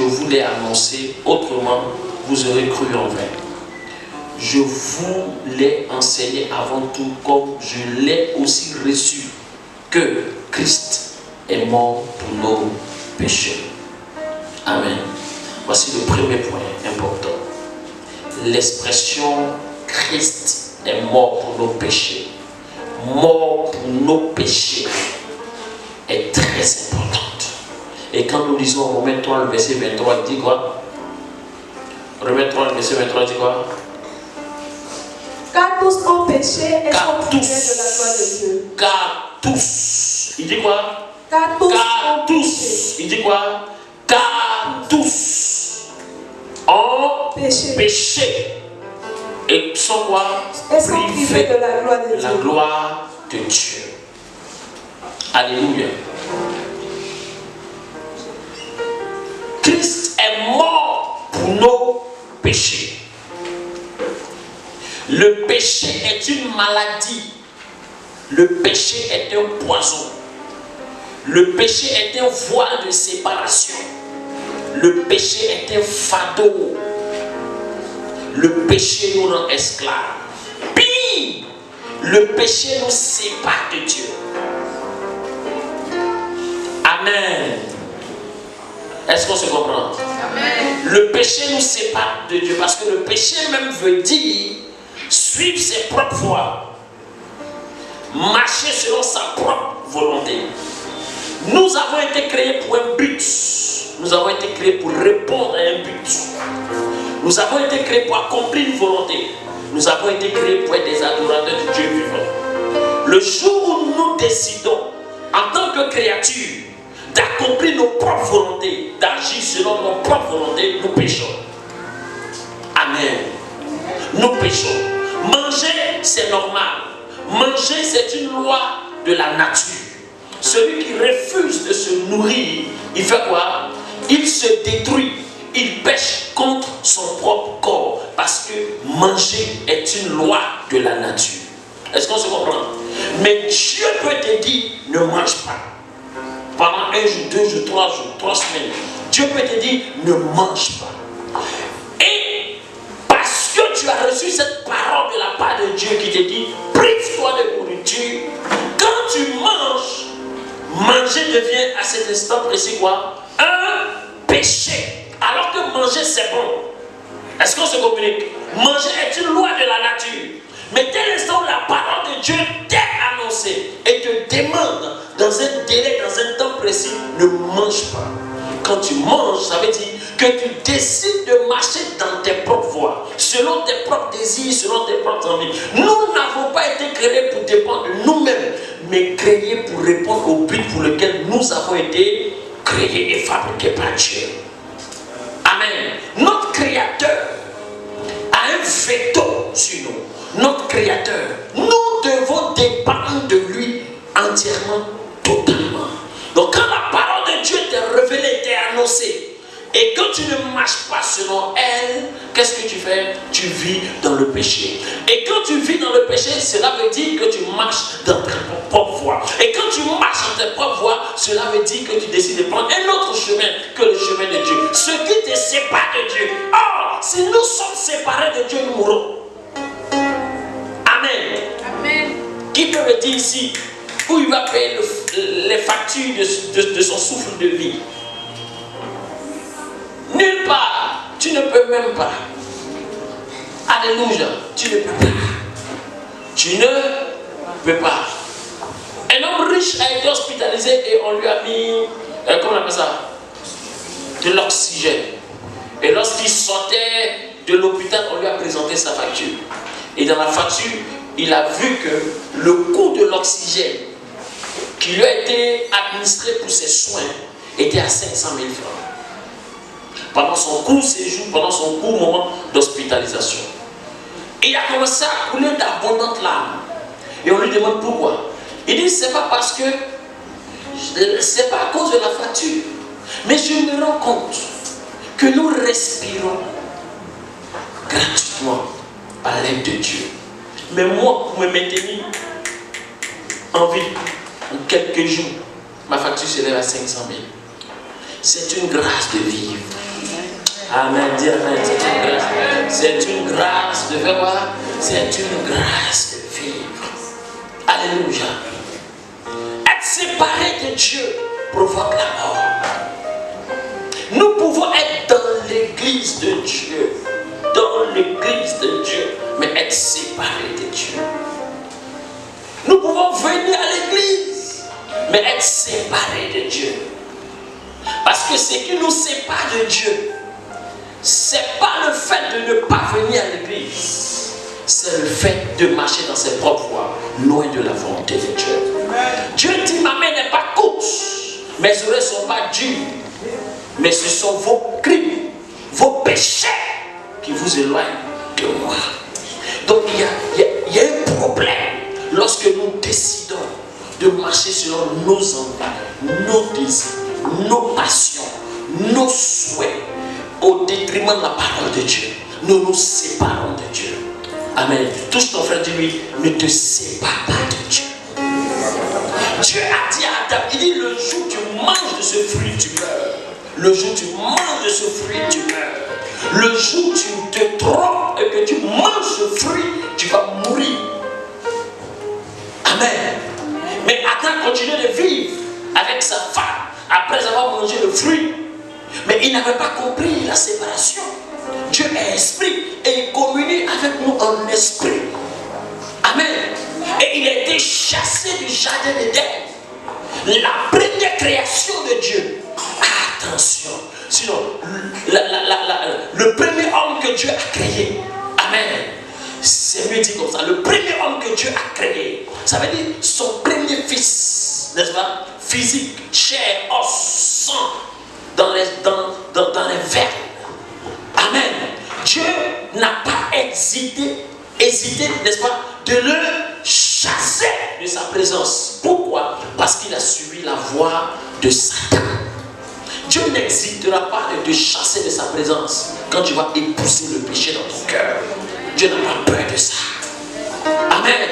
vous l'ai annoncé, autrement vous aurez cru en vain. Je vous l'ai enseigné avant tout, comme je l'ai aussi reçu, que Christ est mort pour nos péchés. Amen. Voici le premier point important. L'expression Christ est mort pour nos péchés, mort pour nos péchés, est très importante. Et quand nous lisons Romains 3, le verset 23, il dit quoi? Romains 3, le verset 23, il dit quoi? Car tous ont péché et sont privés de la gloire de Dieu. Car tous. Il dit quoi? Car tous ont tous. péché. Il dit quoi? Car tous ont péché. Et sont quoi? Et sont privés de la gloire de Dieu. La gloire de Dieu. Alléluia. Christ est mort pour nos péchés. Le péché est une maladie. Le péché est un poison. Le péché est un voile de séparation. Le péché est un fardeau. Le péché nous rend esclaves. Pire, le péché nous sépare de Dieu. Amen. Est-ce qu'on se comprend? Amen. Le péché nous sépare de Dieu parce que le péché même veut dire suivre ses propres voies, marcher selon sa propre volonté. Nous avons été créés pour un but. Nous avons été créés pour répondre à un but. Nous avons été créés pour accomplir une volonté. Nous avons été créés pour être des adorateurs de Dieu vivant. Le jour où nous décidons, en tant que créatures, d'accomplir nos propres volontés, d'agir selon nos propres volontés, nous péchons. Amen. Nous péchons. Manger, c'est normal. Manger, c'est une loi de la nature. Celui qui refuse de se nourrir, il fait quoi? Il se détruit. Il pêche contre son propre corps. Parce que manger est une loi de la nature. Est-ce qu'on se comprend? Mais Dieu peut te dire, ne mange pas. Pendant 1 jour, 2 jours, 3 semaines. Dieu peut te dire, ne mange pas. Et parce que tu as reçu cette parole de la part de Dieu qui te dit, prive-toi de nourriture. Quand tu manges, manger devient à cet instant précis quoi? Un péché. Alors que manger c'est bon. Est-ce qu'on se communique? Manger est une loi de la nature. Mais dès l'instant où la parole de Dieu t'est annoncée et te demande dans un délai, dans un temps précis, ne mange pas. Quand tu manges, ça veut dire que tu décides de marcher dans tes propres voies, selon tes propres désirs, selon tes propres envies. Nous n'avons pas été créés pour dépendre de nous-mêmes, mais créés pour répondre au but pour lequel nous avons été créés et fabriqués par Dieu. Amen. Notre Créateur a un veto sur nous. Notre Créateur, nous devons dépendre de lui entièrement, totalement. Donc quand la parole de Dieu t'est révélée, t'est annoncée, et que tu ne marches pas selon elle, qu'est-ce que tu fais? Tu vis dans le péché. Et quand tu vis dans le péché, cela veut dire que tu marches dans ta propre voie. Et quand tu marches dans ta propre voie, cela veut dire que tu décides de prendre un autre chemin que le chemin de Dieu. Ce qui te sépare de Dieu. Or, si nous sommes séparés de Dieu, nous mourrons. Amen. Amen. Qui peut me dire ici où il va payer les factures de son souffle de vie? Nulle part. Tu ne peux même pas. Alléluia. Tu ne peux pas. Tu ne peux pas. Un homme riche a été hospitalisé et on lui a mis, comment on appelle ça? De l'oxygène. Et lorsqu'il sortait de l'hôpital, on lui a présenté sa facture. Et dans la facture, il a vu que le coût de l'oxygène qui lui a été administré pour ses soins était à 500 000 francs. Pendant son court séjour, pendant son court moment d'hospitalisation. Et il a commencé à couler d'abondantes larmes. Et on lui demande pourquoi. Il dit, c'est pas parce que, c'est pas à cause de la facture. Mais je me rends compte que nous respirons gratuitement à l'aide de Dieu. Mais moi, pour me maintenir en vie, en quelques jours, ma facture s'élève à 500 000. C'est une grâce de vivre. Amen. Dis Amen. C'est une grâce. C'est une grâce de faire quoi? C'est une grâce de vivre. Alléluia. Être séparé de Dieu provoque la mort. Nous pouvons être dans l'église de Dieu. Dans l'église de Dieu. Mais être séparé de Dieu. Nous pouvons venir à l'église. Mais être séparé de Dieu. Parce que ce qui nous sépare de Dieu, c'est pas le fait de ne pas venir à l'église, c'est le fait de marcher dans ses propres voies, loin de la volonté de Dieu. Dieu dit, ma main n'est pas courte, mes oreilles ne sont pas dures, mais ce sont vos crimes, vos péchés qui vous éloignent de moi. Donc il y a un problème lorsque nous décidons de marcher selon nos envies, nos désirs, nos passions, nos souhaits, au détriment de la parole de Dieu. Nous nous séparons de Dieu. Amen. Touche ton frère, dis-lui, ne te sépare pas de Dieu. Dieu a dit à Adam, il dit, le jour où tu manges de ce fruit, tu meurs. Le jour où tu manges de ce fruit, tu meurs. Le jour où tu te trompes et que tu manges ce fruit, tu vas mourir. Amen. Mais Adam continuait de vivre avec sa femme après avoir mangé le fruit. Mais il n'avait pas compris la séparation. Dieu est esprit et il communie avec nous en esprit. Amen. Et il a été chassé du jardin d'Éden. La première création de Dieu. Attention. Sinon, le premier homme que Dieu a créé. Amen. C'est mieux dit comme ça. Le premier homme que Dieu a créé. Ça veut dire son premier fils. N'est-ce pas? Physique, chair, os, sang. Dans les veines. Amen. Dieu n'a pas hésité, n'est-ce pas, de le chasser de sa présence. Pourquoi? Parce qu'il a suivi la voie de Satan. Dieu n'hésitera pas de te chasser de sa présence quand tu vas épouser le péché dans ton cœur. Dieu n'a pas peur de ça. Amen.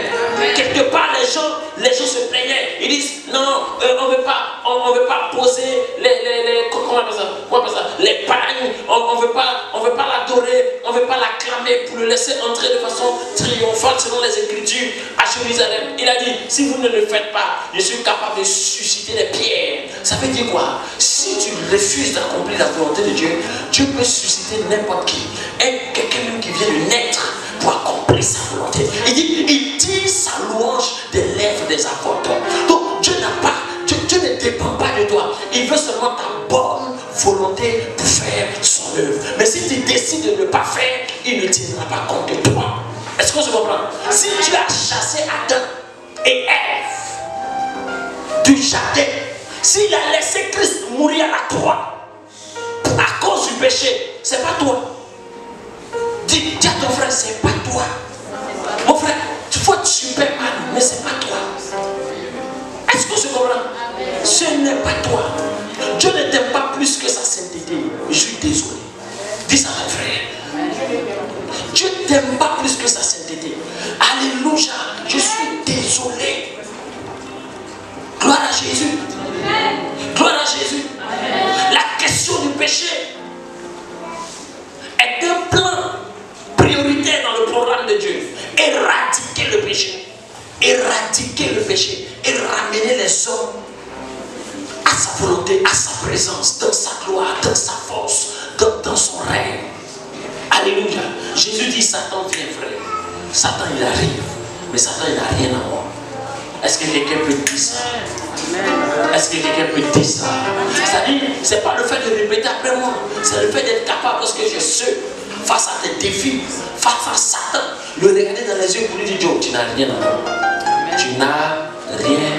Quelque part, les gens se plaignaient. Ils disent non, on ne veut pas poser comment on appelle ça, les pagnes. On ne veut pas l'adorer, on ne veut pas l'acclamer pour le laisser entrer de façon triomphale selon les Écritures à Jérusalem. Il a dit, si vous ne le faites pas, je suis capable de susciter des pierres. Ça veut dire quoi? Si tu refuses d'accomplir la volonté de Dieu, Dieu peut susciter n'importe qui. Et quelqu'un même qui vient de naître pour accomplir sa volonté. Il tire sa louange des lèvres des apôtres. Donc Dieu ne dépend pas de toi. Il veut seulement ta bonne volonté pour faire son œuvre. Mais si tu décides de ne pas faire, il ne tiendra pas compte de toi. Est-ce qu'on se comprend? Si Dieu a chassé Adam et Ève du jardin, s'il a laissé Christ mourir à la croix à cause du péché, c'est pas toi. Dis à ton frère, c'est pas toi. Mon frère, tu vois, tu peux pas, mais c'est pas toi. Est-ce que je comprends? Ce n'est pas toi. Dieu ne t'aime pas plus que sa sainteté. Je suis désolé. Dis ça à ton frère. Dieu ne t'aime pas plus que sa sainteté. Alléluia. Je suis désolé. Gloire à Jésus. Gloire à Jésus. La question du péché est un plan prioritaire dans le programme de Dieu. Éradiquer le péché. Éradiquer le péché. Et ramener les hommes à sa volonté, à sa présence, dans sa gloire, dans sa force, dans son règne. Alléluia. Jésus dit, Satan vient, frère. Satan il arrive. Mais Satan il n'a rien à voir. Est-ce que quelqu'un peut dire ça? Est-ce que quelqu'un peut dire ça? C'est-à-dire, ce n'est pas le fait de répéter après moi. C'est le fait d'être capable, lorsque je suis face à tes défis, face à Satan, le regarder dans les yeux pour lui dire, Joe, tu n'as rien à voir. Tu n'as rien